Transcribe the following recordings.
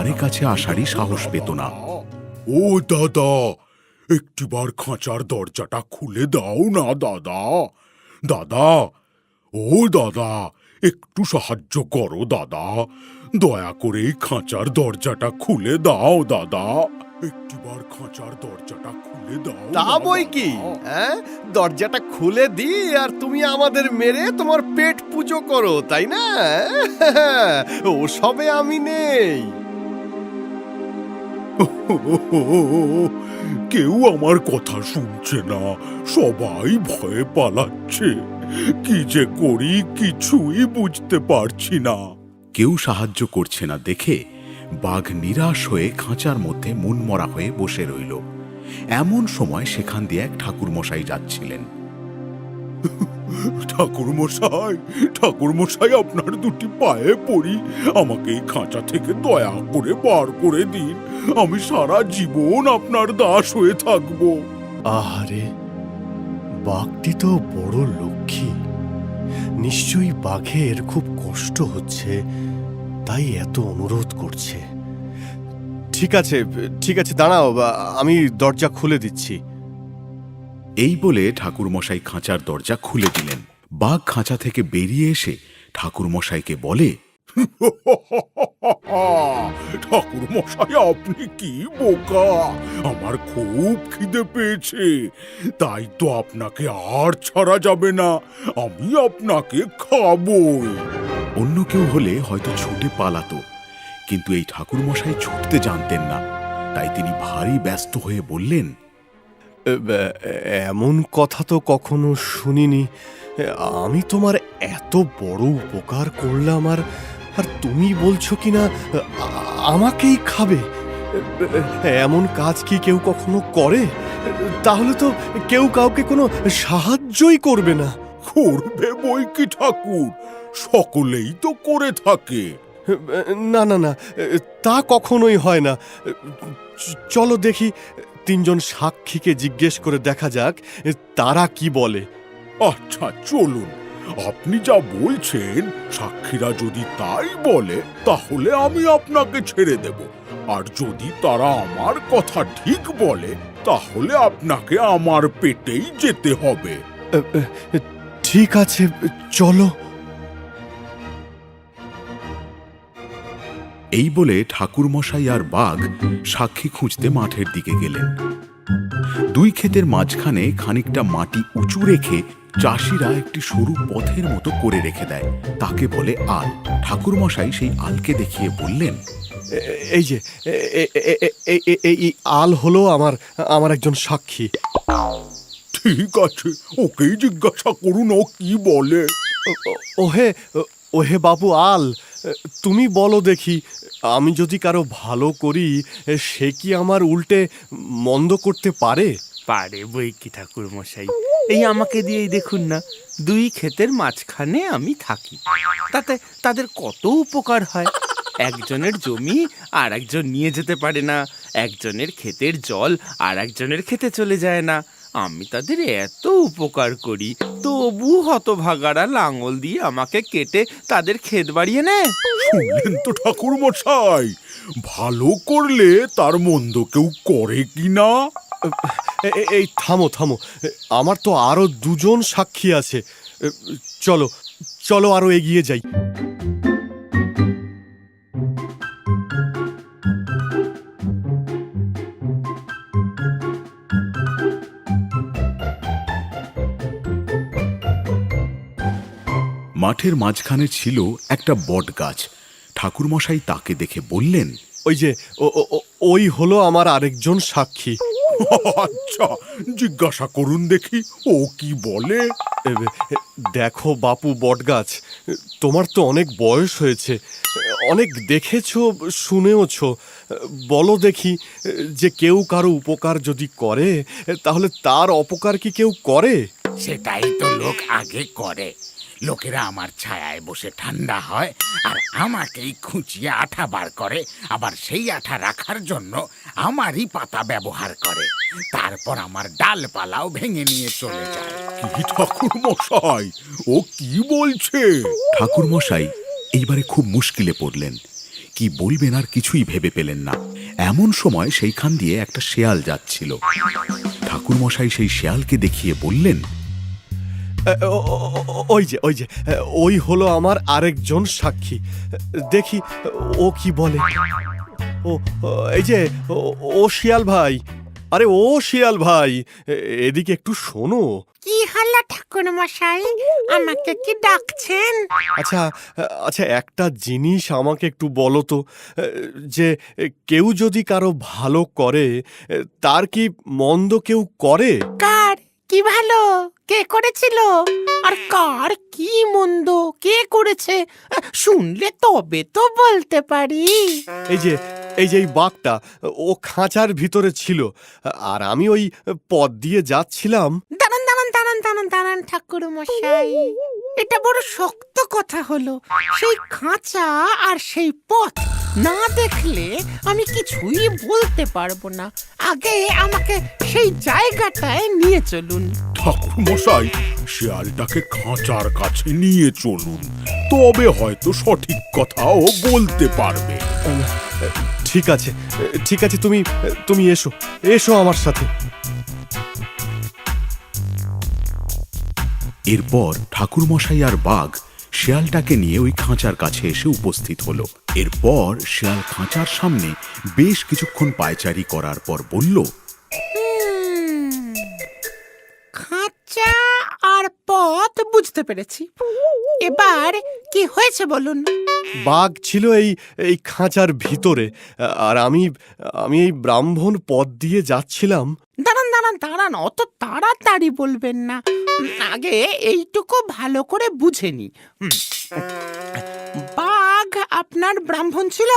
ধারে কাছে আসারই সাহস পেত না। ও দাদা, একটিবার খাঁচার দরজাটা খুলে দাও না দাদা। দাদা, ও দাদা, একটু সাহায্য করো দাদা। দয়া করে এই খাঁচার দরজাটা খুলে দাও দাদা। একটিবার খাঁচার দরজাটা খুলে দাও। তা বই কি, দরজাটা খুলে দি আর তুমি আমাদের মেরে তোমার পেট পুজো করো, তাই না? ও সবে আমি নেই। কেউ আমার কথা শুনছে না, সবাই ভয়ে পালাচ্ছে। কি যে করি কিছুই বুঝতে পারছি না। কেউ সাহায্য করছে না দেখে বাঘ নিরাশ হয়ে খাঁচার মধ্যে মনমরা হয়ে বসে রইল। এমন সময় সেখান দিয়ে এক ঠাকুরমশাই যাচ্ছিলেন। ঠাকুরমশাই, ঠাকুরমশাই, আপনার দুটি পায়ে পড়ি, আমাকে এই খাঁচা থেকে দয়া করে বার করে দিন। আমি সারা জীবন আপনার দাস হয়ে থাকব। আহারে, বাঘটি তো বড় লক্ষ্মী। নিশ্চয়ই বাঘের খুব কষ্ট হচ্ছে, তাই এত অনুরোধ করছে। ঠিক আছে, ঠিক আছে, দাঁড়াও, আমি দরজা খুলে দিচ্ছি। এই বলে ঠাকুরমশাই খাঁচার দরজা খুলে দিলেন। বাঘ খাঁচা থেকে বেরিয়ে এসে ঠাকুরমশাইকে বলে, ঠাকুরমশাই, আপনি কি বোকা! আমার খুব খিদে পেয়েছে, তাই তো আপনাকে আর ছাড়া যাবে না। আমি আপনাকে খাবই। অন্য কেউ হলে হয়তো ছুটে পালাতো, কিন্তু এই ঠাকুরমশাই ছুটতে জানতেন না। তাই তিনি ভারী ব্যস্ত হয়ে বললেন, এমন কথা তো কখনো শুনিনি। আমি তোমার এত বড় উপকার করলাম, আর তুমি বলছো কিনা আমাকেই খাবে? এমন কাজ কি কেউ কখনো করে? তাহলে তো কেউ কাউকে কোনো সাহায্যই করবে না। করবে বই কি ঠাকুর, সকলেই তো করে থাকে। না না না, তা কখনোই হয় না। চলো দেখি, তিনজন সাক্ষীকে জিজ্ঞেস করে দেখা যাক তারা কি বলে। আচ্ছা, চলুন। আপনি যা বলছেন, সাক্ষীরা যদি তাই বলে, তাহলে আমি আপনাকে ছেড়ে দেব। আর যদি তারা আমার কথা ঠিক বলে, তাহলে আপনাকে আমার পেটেই যেতে হবে। ঠিক আছে, চলো। এই বলে ঠাকুরমশাই আর বাঘ সাক্ষী খুঁজতে মাঠের দিকে গেলেন। দুই ক্ষেতের মাঝখানে খানিকটা মাটি উঁচু রেখে চাষিরা একটি সরু পথের মতো করে রেখে দেয়, তাকে বলে আল। ঠাকুরমশাই সেই আলকে দেখিয়ে বললেন, এই যে এই আল হলো আমার একজন সাক্ষী। ঠিক আছে, ওকেই জিজ্ঞাসা করুন ও কি বলে। ওহে ওহে বাবু আল, তুমি বলো দেখি, আমি যদি কারো ভালো করি, সে কি আমার উল্টে মন্দ করতে পারে? পারে বই কি ঠাকুরমশাই। এই আমাকে দিয়েই দেখুন না, দুই ক্ষেতের মাঝখানে আমি থাকি, তাতে তাদের কত উপকার হয়। একজনের জমি আর একজন নিয়ে যেতে পারে না, একজনের ক্ষেতের জল আর একজনের ক্ষেতে চলে যায় না। আমি তাদের এত উপকার করি, তবু হতভাগারা লাঙল দিয়ে আমাকে কেটে তাদের ক্ষেত বাড়িয়ে নেয়। শুনলেন তো ঠাকুর মশাই, ভালো করলে তার মন্দ কেউ করে কিনা। এই থামো থামো, আমার তো আরো দুজন সাক্ষী আছে। চলো চলো, আরো এগিয়ে যাই। মাঠের মাঝখানে ছিল একটা বট গাছ। ঠাকুরমশাই তাকে দেখে বললেন, ওই যে ওই হলো আমার আরেকজন সাক্ষী। আচ্ছা, জিজ্ঞাসা করুন দেখি ও কি বলে। দেখো বাপু বটগাছ, তোমার তো অনেক বয়স হয়েছে, অনেক দেখেছো শুনেওছো। বলো দেখি, যে কেউ কারো উপকার যদি করে, তাহলে তার অপকার কি কেউ করে? সেটাই তো লোক আগে করে। লোকেরা আমার ছায়ায় বসে ঠান্ডা হয় আর আমাকেই খুঁচিয়ে আঠা বার করে, আবার সেই আঠা রাখার জন্য আমারই পাতা ব্যবহার করে। তারপর আমার ডালপালাও ভেঙে নিয়ে চলে যায়। কি ঠাকুর মশাই, ও কি বলছে? ঠাকুরমশাই এইবারে খুব মুশকিলে পড়লেন। কি বলবেন আর কিছুই ভেবে পেলেন না। এমন সময় সেইখান দিয়ে একটা শেয়াল যাচ্ছিল। ঠাকুরমশাই সেই শেয়ালকে দেখিয়ে বললেন, ওই যে ওই হলো আমার আরেকজন সাক্ষী। দেখি ও কি বলে। ও এই যে ও শিয়াল ভাই, আরে ও শিয়াল ভাই, এদিকে একটু শোনো। কি হলো ঠাকুর মশাই, আমাকে কি ডাকছেন? আচ্ছা আচ্ছা, একটা জিনিস আমাকে একটু বলো তো, যে কেউ যদি কারো ভালো করে, তার কি মন্দ কেউ করে? কার কি ভালো কে করেছিল, আর কার কি মন্দ কে করেছে শুনলে তবে তো বলতে পারি। এই যে এই বাঘটা, ও খাঁচার ভিতরে ছিল, আর আমি ওই পথ দিয়ে যাচ্ছিলাম। দাঁড়ান দাঁড়ান দাঁড়ান দাঁড়ান দাঁড়ান ঠাকুর মশাই, এটা বড় শক্ত কথা হলো। সেই খাঁচা আর সেই পথ না দেখলে আমি কিছুই বলতে পারবো না। আগে আমাকে সেই জায়গাটায় নিয়ে চলুন। ঠাকুর মশাই, শিয়ালটাকে খাঁচার কাছে নিয়ে চলুন, তবে হয়তো সঠিক কথাও বলতে পারবে। ঠিক আছে, তুমি এসো আমার সাথে। এরপর ঠাকুরমশাই আর বাঘ শেয়ালটাকে নিয়ে ওই খাঁচার কাছে এসে উপস্থিত হলো। এরপর শেয়াল খাঁচার সামনে বেশ কিছুক্ষণ পায়চারি করার পর বলল, খাঁচা আর পথ বুঝতে পেরেছি, এবার কি হয়েছে বলুন। বাঘ ছিল এই খাঁচার ভিতরে, আর আমি এই ব্রাহ্মণ পথ দিয়ে যাচ্ছিলাম। দাঁড়ান দাঁড়ান দাঁড়ান, অত তাড়াতাড়ি বলবেন না, আগে এইটুকু ভালো করে বুঝে নি। বাঘ আপনার ব্রাহ্মণ ছিল,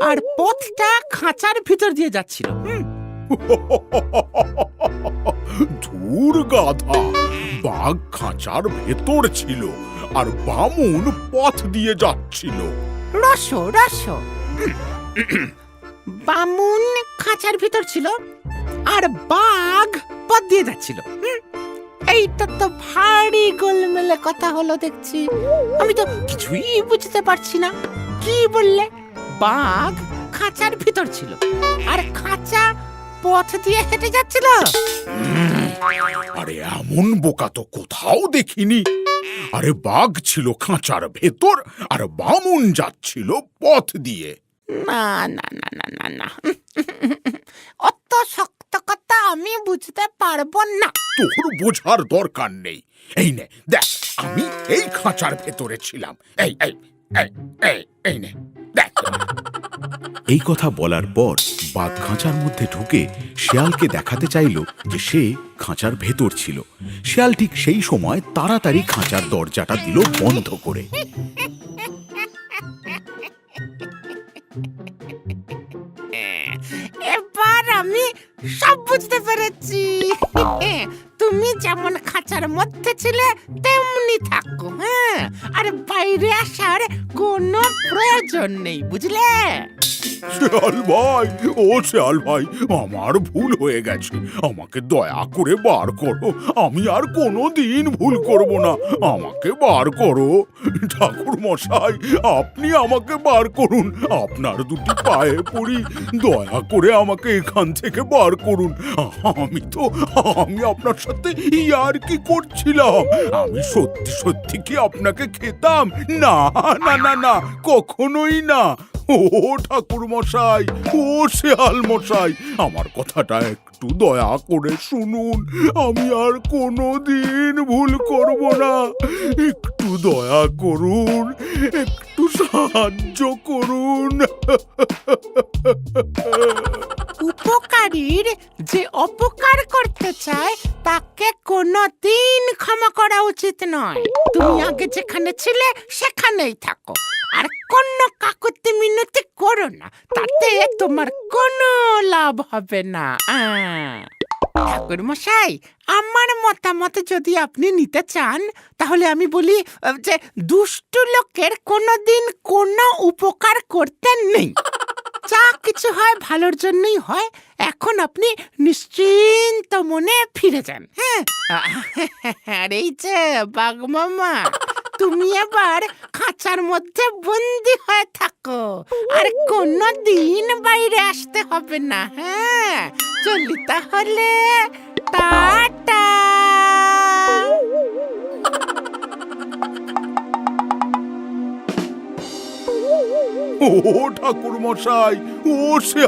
আর পথটা খাঁচার ভিতর দিয়ে যাচ্ছিল। ধুর গাধা, বাঘ খাঁচার ভেতর ছিল আর বামুন পথ দিয়ে যাচ্ছিল। রসো রসো, বামুন খাঁচার ভিতর ছিল আর বাঘ পথ দিয়ে যাচ্ছিল। এইটা তো ভারী গোলমেলে কথা হলো দেখছি, আমি তো কিছুই বুঝতে পারছি না। কি বললে? বাঘ খাঁচার ভিতর ছিল আর খাঁচা পথ দিয়ে হেঁটে যাচ্ছিল? আরে এমন বোকা তো কোথাও দেখিনি। আরে বাঘ ছিল খাঁচার ভেতর আর বামুন যাচ্ছিল পথ দিয়ে। না না না না না না, অত শক্ত কথা আমি বুঝতে পারবো না। তোর বোঝার দরকার নেই। এই নে দেখ, আমি এই খাঁচার ভেতরে ছিলাম। এই এই এই এই এই নে দেখ। এই কথা বলার পর বাঘ খাঁচার মধ্যে ঢুকে শেয়ালকে দেখাতে চাইল যে সে খাঁচার ভেতর ছিল। শেয়াল ঠিক সেই সময় তাড়াতাড়ি খাঁচার দরজাটা দিল বন্ধ করে। এবার আমি সব বুঝতে পেরেছি। তুমি যেমন খাঁচার মধ্যে ছিলে তেমনি থাকো, হ্যাঁ, আর বাইরে আসার কোনো প্রয়োজন নেই, বুঝলে? শেয়াল ভাই, ও শেয়াল ভাই, আমার ভুল হয়ে গেছে, আমাকে দয়া করে বার করো। আমি আর কোনোদিন ভুল করব না, আমাকে বার করো। ঠাকুর মশাই, আপনি আমাকে বার করুন, আপনার দুটি পায়ে পড়ি, দয়া করে আমাকে এখান থেকে বার করুন। আমি আপনার সাথে ইয়ার্কি করছিলাম, আমি সত্যি সত্যি কি আপনাকে খেতাম? না না না না, কখনোই না। ও ঠাকুর মশাই, ও শেয়াল মশাই, আমার কথাটা একটু দয়া করে শুনুন, আমি আর কোনোদিন ভুল করব না। একটু দয়া করুন, একটু সাহায্য করুন। উপকারীর যে অপকার করতে চায় তাকে কোনোদিন ক্ষমা করা উচিত নয়। তুমি আগে যেখানে ছিলে সেখানেই থাকো, আর কোনো কাকুতি মিনতি করো না, তাতে তোমার কোনো লাভ হবে না। ঠাকুর মশাই, আমার মতামত যদি আপনি নিতে চান, তাহলে আমি বলি যে দুষ্টু লোকের কোনোদিন কোনো উপকার করতে নেই। যা কিছু হয় ভালোর জন্যই হয়। এখন আপনি নিশ্চিন্ত মনে ফিরে যান। হ্যাঁ, আর এই যে বাঘ মামা, তুমি এবার খাঁচার মধ্যে বন্দি হয়ে থাকো, আর কোনো দিন বাইরে আসতে হবে না। হ্যাঁ, চলি তাহলে, টাটা। ও ঠাকুর মশাই, ও সে